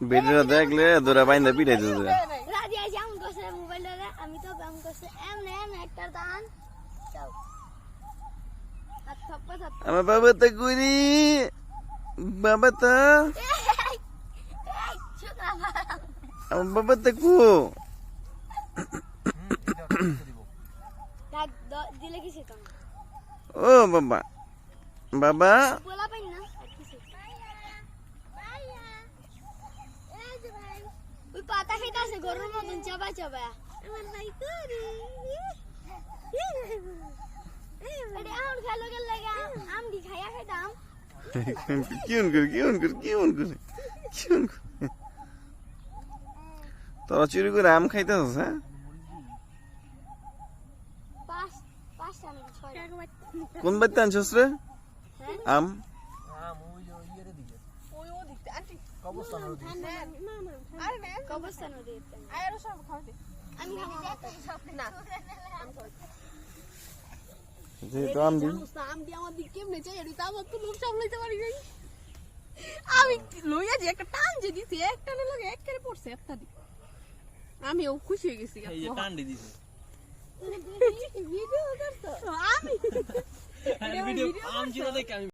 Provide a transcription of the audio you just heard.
video দেখলে দৌড়া বাইন্দা পিটাই দিত আমি তো কাম করছে এমনে এমনে একটা দান আমার বাবা তো গুরি বাবা তো আমার বাবা তো কু দিলে কিছু কম ও বাবা বাবা বলা পাই না ওই পাতা খেতে গরুর মতন চাবা চাবা আমার ভাই করে আরে আম খেলো গেল লাগা আম দি খায়া খাইতাম কিউন তোরা চুরি করে আম খাইতেছ হ্যাঁ পাঁচ আমি ছয় কোন বাড়িতে আনছস রে আম কবরস্থান আমি যেহেতু আম দি আমি লইয়া যে একটা টান যে দিছি একটা না লাগে একবারে পড়ছে একটা দি আমি ও খুশি হয়ে গেছি এই যে টান দি দিছে ভিডিও করছো আমি ভিডিও আম জিরো দেখে আমি